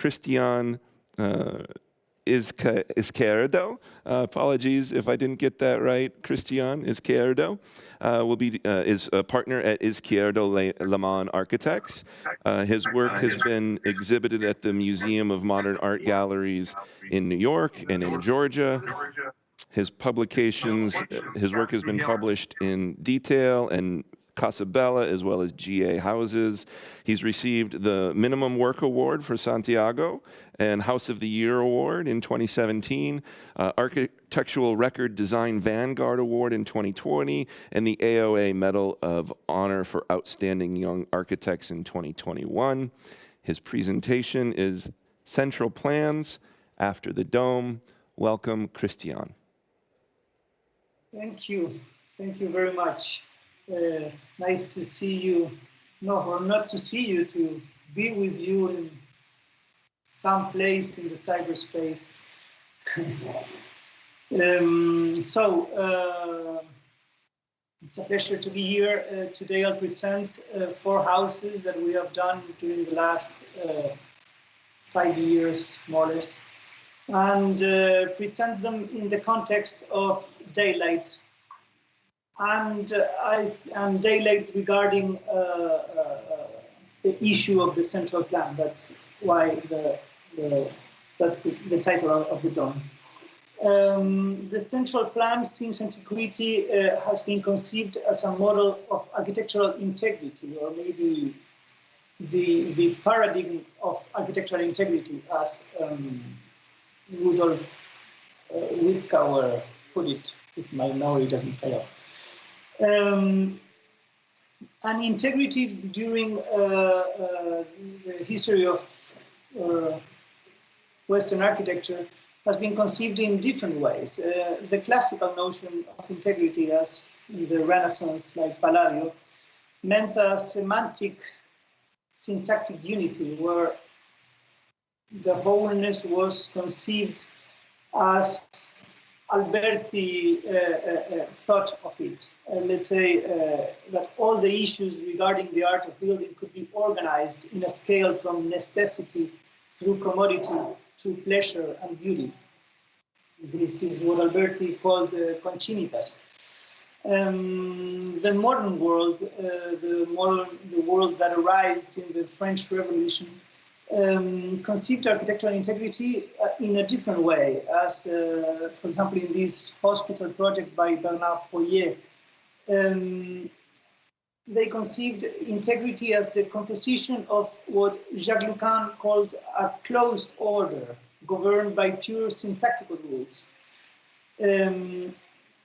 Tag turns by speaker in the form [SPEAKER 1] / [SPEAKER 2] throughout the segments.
[SPEAKER 1] Cristián Izquierdo, apologies if I didn't get that right. Cristián Izquierdo is a partner at Izquierdo Lehmann Architects. His work has been exhibited at the Museum of Modern Art Galleries in New York and in Georgia. His publications, his work has been published in Detail and Casabella, as well as GA Houses. He's received the Minimum Work Award for Santiago and House of the Year Award in 2017, Architectural Record Design Vanguard Award in 2020, and the AOA Medal of Honor for Outstanding Young Architects in 2021. His presentation is Central Plans After the Dome. Welcome, Cristián.
[SPEAKER 2] Thank you. Thank you very much. Nice to see you. No, or not to see you, to be with you in some place in the cyberspace. It's a pleasure to be here. Today I'll present 4 houses that we have done during the last 5 years, more or less, and present them in the context of Daylight. And Daylight regarding the issue of the central plan. That's why that's the title of the dome. The central plan since antiquity has been conceived as a model of architectural integrity, or maybe the paradigm of architectural integrity, as Rudolf Wittgauer put it, if my memory doesn't fail. And integrity during the history of Western architecture has been conceived in different ways. The classical notion of integrity, as in the Renaissance, like Palladio, meant a semantic, syntactic unity where the wholeness was conceived as Alberti thought of it. Let's say that all the issues regarding the art of building could be organized in a scale from necessity through commodity to pleasure and beauty. This is what Alberti called concinitas. The modern world, the world that arose in the French Revolution, conceived architectural integrity in a different way, as, for example, in this hospital project by Bernard Poyet. They conceived integrity as the composition of what Jacques Lucan called a closed order, governed by pure syntactical rules. In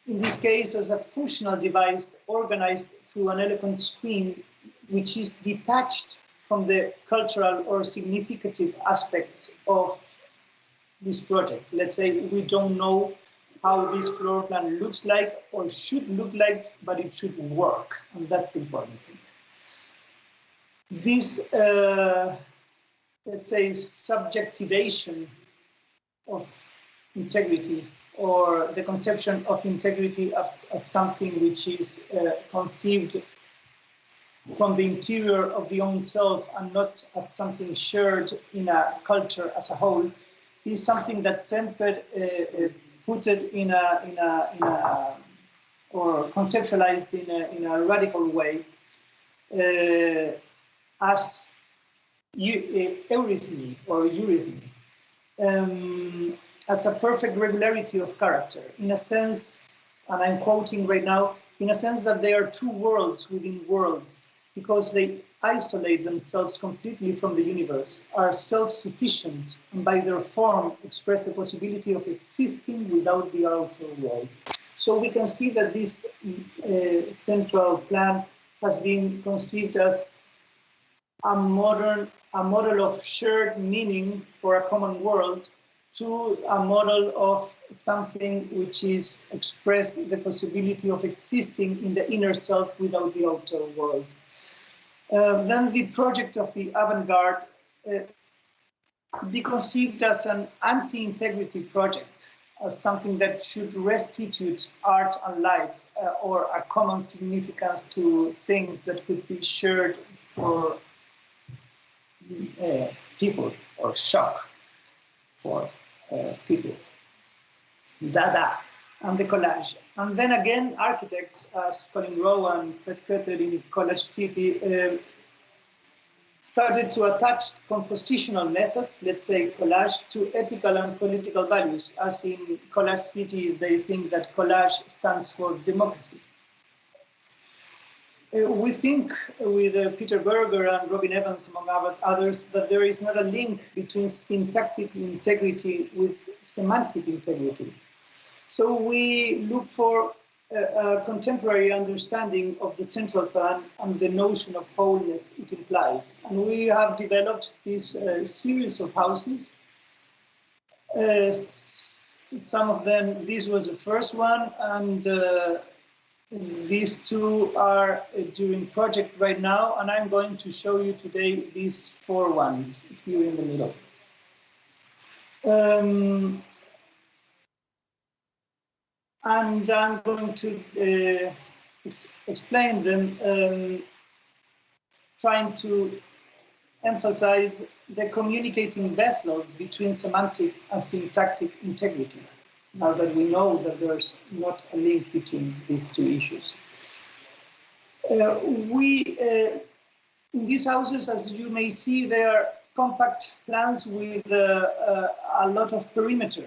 [SPEAKER 2] this case, as a functional device organized through an eloquent screen, which is detached from the cultural or significative aspects of this project. Let's say we don't know how this floor plan looks like or should look like, but it should work, and that's the important thing. This, let's say, subjectivation of integrity, or the conception of integrity as something which is conceived from the interior of the own self and not as something shared in a culture as a whole, is something that Semper put it or conceptualized in a radical way as eurythmy or eurythmy, as a perfect regularity of character, in a sense, and I'm quoting right now, in a sense that they are two worlds within worlds, because they isolate themselves completely from the universe, are self-sufficient, and by their form express the possibility of existing without the outer world. So we can see that this central plan has been conceived as a model of shared meaning for a common world, to a model of something which is express the possibility of existing in the inner self without the outer world. Then the project of the avant-garde could be conceived as an anti-integrity project, as something that should restitute art and life, or a common significance to things that could be shared for people, or shock for people. Dada and the collage. And then again, architects, as Colin Rowe and Fred Kötter in Collage City, started to attach compositional methods, let's say collage, to ethical and political values. As in Collage City, they think that collage stands for democracy. We think with Peter Berger and Robin Evans, among others, that there is not a link between syntactic integrity with semantic integrity. So we look for a contemporary understanding of the central plan and the notion of wholeness it implies. And we have developed this series of houses. Some of them, this was the first one, and these two are during project right now, and I'm going to show you today these four ones here in the middle. And I'm going to explain them, trying to emphasize the communicating vessels between semantic and syntactic integrity, now that we know that there's not a link between these two issues. In these houses, as you may see, they are compact plans with a lot of perimeter.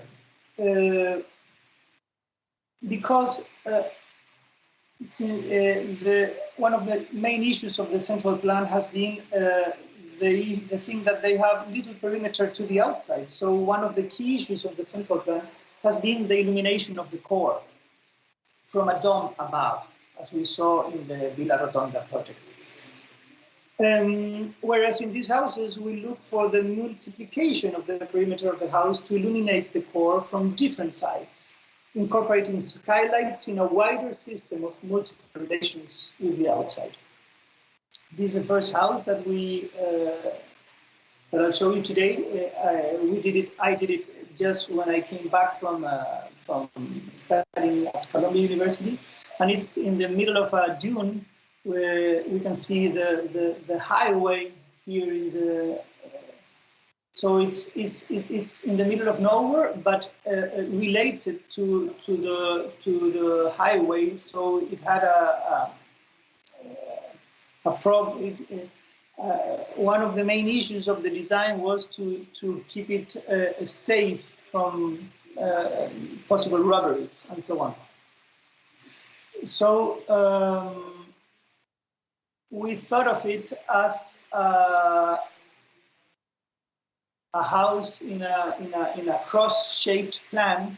[SPEAKER 2] Because one of the main issues of the central plan has been the thing that they have little perimeter to the outside. So one of the key issues of the central plan has been the illumination of the core from a dome above, as we saw in the Villa Rotonda project. Whereas in these houses, we look for the multiplication of the perimeter of the house to illuminate the core from different sides, incorporating skylights in a wider system of multiple relations with the outside. This is the first house that that I'll show you today. I did it just when I came back from studying at Columbia University, and it's in the middle of a dune where we can see the highway here in the. So it's in the middle of nowhere, but related to the highway. So it had a problem. One of the main issues of the design was to keep it safe from possible robberies and so on. So we thought of it as a house in a cross-shaped plan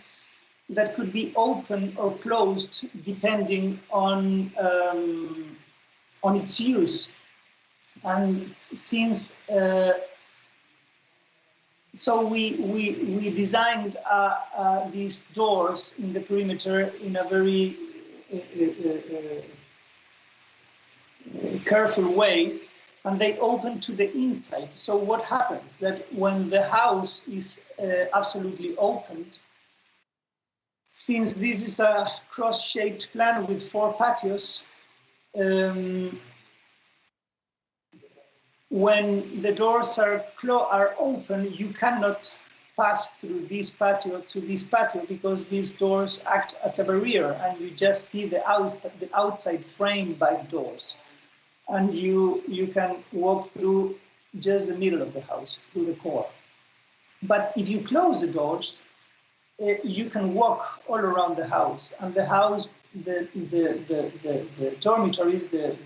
[SPEAKER 2] that could be open or closed depending on its use. And since so we designed these doors in the perimeter in a very careful way, and they open to the inside. So what happens that when the house is absolutely opened, since this is a cross-shaped plan with 4 patios, when the doors are open, you cannot pass through this patio to this patio because these doors act as a barrier, and you just see the outside frame by doors. And you can walk through just the middle of the house, through the core. But if you close the doors, you can walk all around the house, and the house, the dormitories, the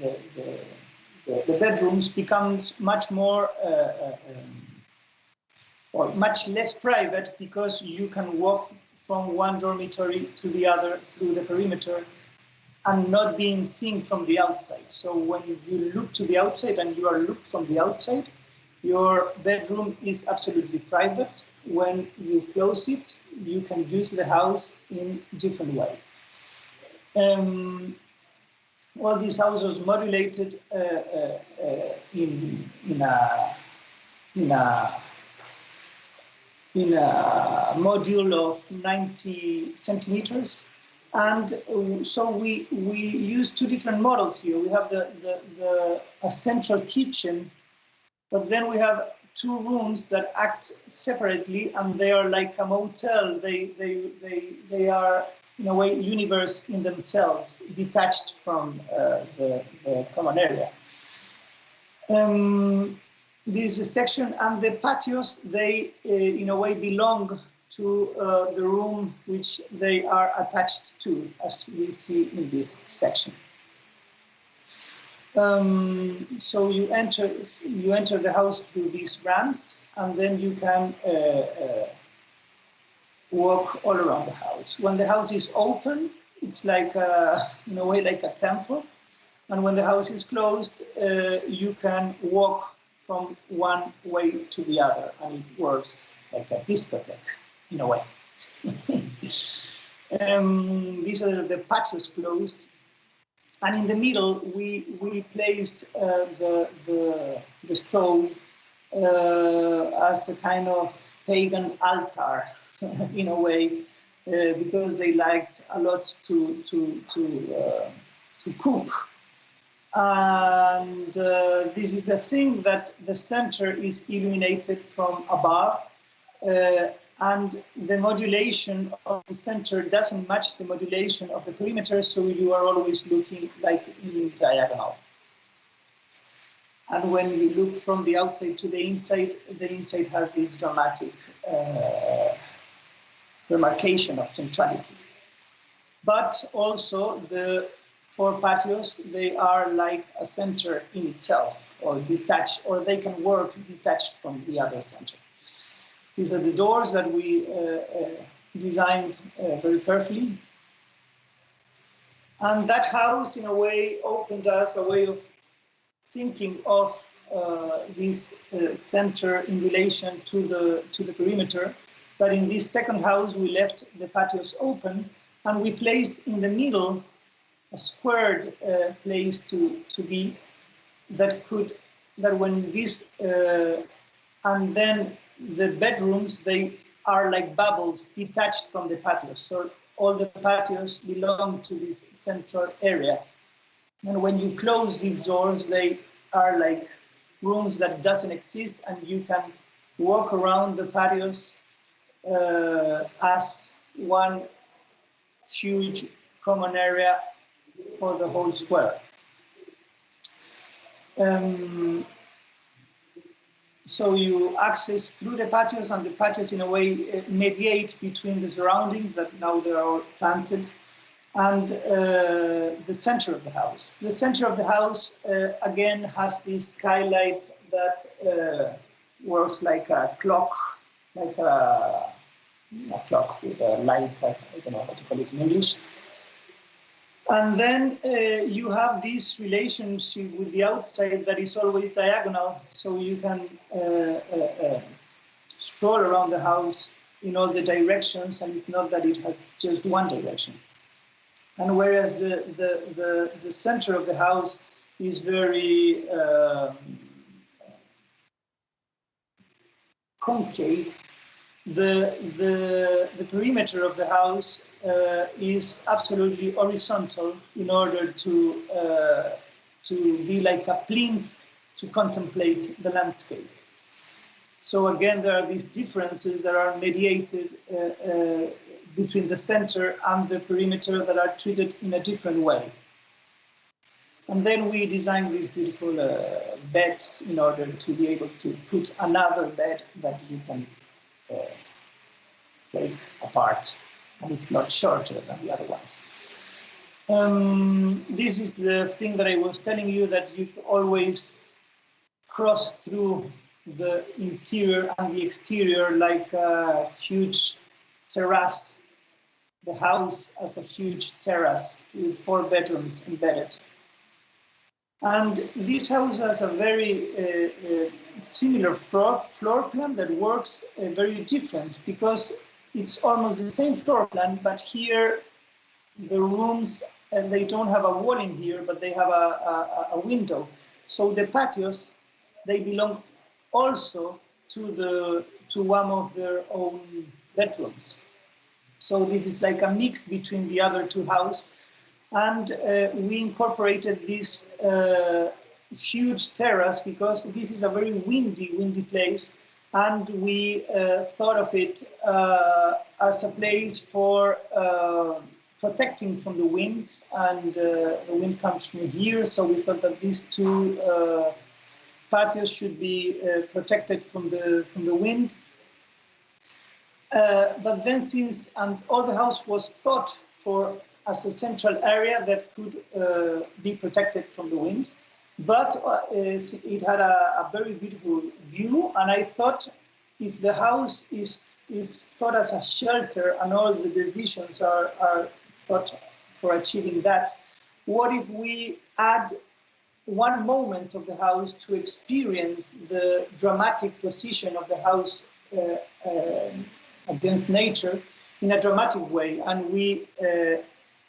[SPEAKER 2] bedrooms becomes much more or much less private, because you can walk from one dormitory to the other through the perimeter and not being seen from the outside. So when you look to the outside and you are looked from the outside, your bedroom is absolutely private. When you close it, you can use the house in different ways. Well, this house was modulated in a module of 90 centimeters. And so we use 2 different models here. We have a central kitchen But then we have two rooms that act separately, and they are like a motel. They are, in a way, universe in themselves, detached from the common area. This section and the patios, they in a way belong to the room which they are attached to, as we see in this section. So you enter the house through these ramps, and then you can walk all around the house. When the house is open, it's like in a way like a temple, and when the house is closed, you can walk from one way to the other, and it works like a discotheque in a way. These are the patios closed. And in the middle, we placed the stove as a kind of pagan altar, in a way, because they liked a lot to cook. And this is the thing that the center is illuminated from above. And the modulation of the center doesn't match the modulation of the perimeter, so you are always looking like in diagonal. And when you look from the outside to the inside has this dramatic remarcation of centrality. But also the four patios, they are like a center in itself, or detached, or they can work detached from the other center. These are the doors that we designed very carefully. And that house, in a way, opened us a way of thinking of this center in relation to the perimeter. But in this second house, we left the patios open, and we placed in the middle a squared place to be that when this and then the bedrooms, they are like bubbles detached from the patios. So all the patios belong to this central area. And when you close these doors, they are like rooms that doesn't exist, and you can walk around the patios as one huge common area for the whole square. So you access through the patios, and the patios in a way mediate between the surroundings that now they are all planted and the center of the house. The center of the house again has this skylight that works like a clock, like a clock with a light, I don't know how to call it in English. And then you have this relationship with the outside that is always diagonal, so you can stroll around the house in all the directions, and it's not that it has just one direction. And whereas the center of the house is very concave, the perimeter of the house is absolutely horizontal in order to be like a plinth to contemplate the landscape. So again, there are these differences that are mediated between the center and the perimeter that are treated in a different way. And then we designed these beautiful beds in order to be able to put another bed that you can take apart, and it's not shorter than the other ones. This is the thing that I was telling you, that you always cross through the interior and the exterior like a huge terrace, the house as a huge terrace with 4 bedrooms embedded. And this house has a very similar floor plan that works very different, because it's almost the same floor plan, but here the rooms, they don't have a wall in here, but they have a window. So the patios, they belong also to one of their own bedrooms. So this is like a mix between the other two houses. And we incorporated this huge terrace because this is a very windy place, and we thought of it as a place for protecting from the winds, and the wind comes from here, so we thought that these two patios should be protected from the wind. But then and all the house was thought for as a central area that could be protected from the wind, but it had a very beautiful view, and I thought if the house is thought as a shelter and all the decisions are thought for achieving that, what if we add one moment of the house to experience the dramatic position of the house against nature in a dramatic way, and we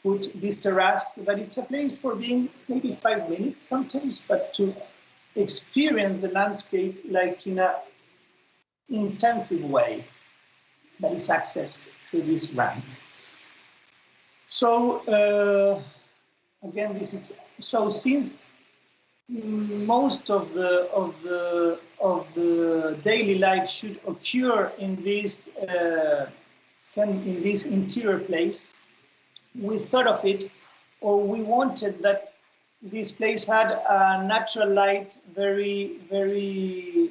[SPEAKER 2] put this terrace that it's a place for being maybe 5 minutes sometimes, but to experience the landscape like in a intensive way that is accessed through this ramp. So again, this is so since most of the daily life should occur in this interior place, we thought of it, or we wanted that this place had a natural light, very, very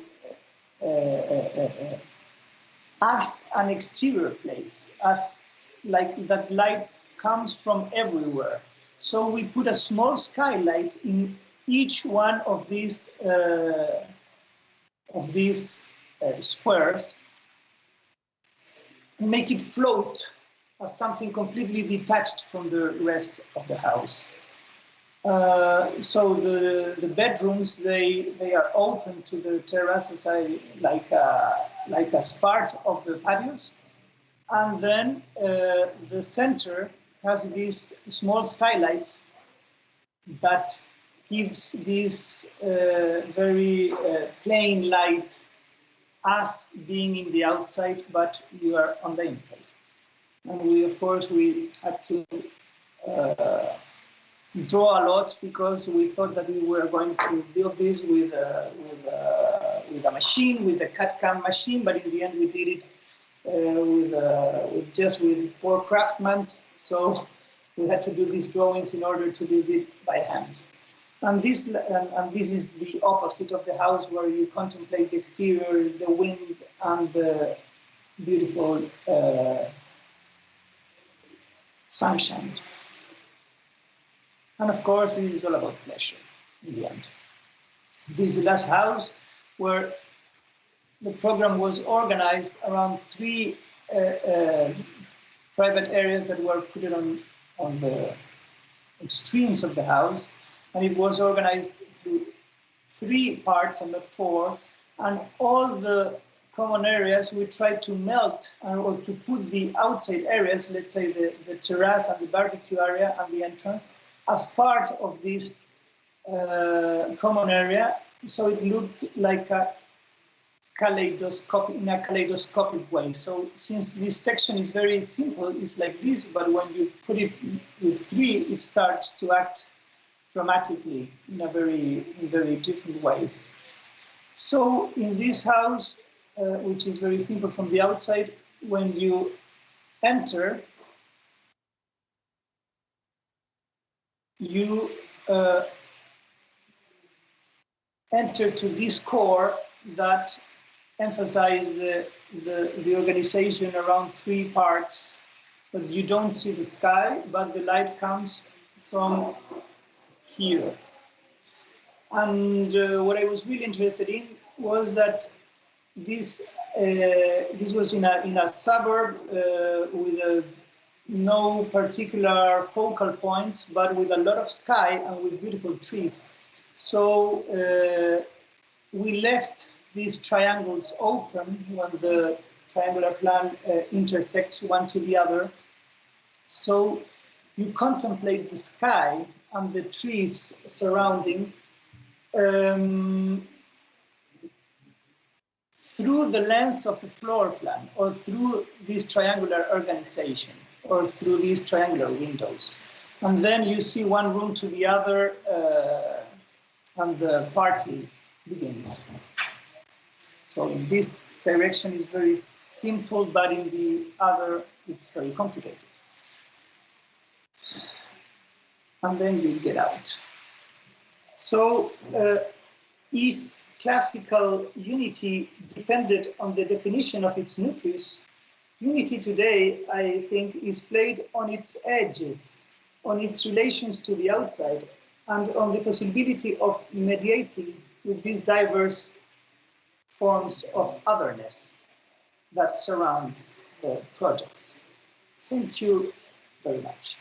[SPEAKER 2] as an exterior place, as like that light comes from everywhere. So we put a small skylight in each one of these squares, and make it float as something completely detached from the rest of the house. So the bedrooms, they are open to the terrace like as part of the patios, and then the center has these small skylights that gives this very plain light as being in the outside, but you are on the inside. And we, of course, we had to draw a lot because we thought that we were going to build this with a machine, with a CAD/CAM machine, but in the end we did it with 4 craftsmen. So we had to do these drawings in order to build it by hand. And this is the opposite of the house, where you contemplate the exterior, the wind, and the beautiful sunshine. And of course, it is all about pleasure in the end. This is the last house where the program was organized around 3 private areas that were put on the extremes of the house. And it was organized through 3 parts and not 4. And all the common areas we tried to melt or to put the outside areas, let's say the terrace and the barbecue area and the entrance, as part of this common area. So it looked like a kaleidoscopic way. So since this section is very simple, it's like this, but when you put it with 3, it starts to act dramatically in very different ways. So in this house, which is very simple from the outside, when you enter, you enter to this core that emphasizes the organization around 3 parts. But you don't see the sky, but the light comes from here. And what I was really interested in was that this was in a suburb with no particular focal points, but with a lot of sky and with beautiful trees. So we left these triangles open when the triangular plan intersects one to the other. So you contemplate the sky and the trees surrounding through the lens of the floor plan, or through this triangular organization, or through these triangular windows. And then you see one room to the other and the party begins. So this direction is very simple, but in the other, it's very complicated. And then you get out. So if classical unity depended on the definition of its nucleus, unity today, I think, is played on its edges, on its relations to the outside, and on the possibility of mediating with these diverse forms of otherness that surrounds the project. Thank you very much.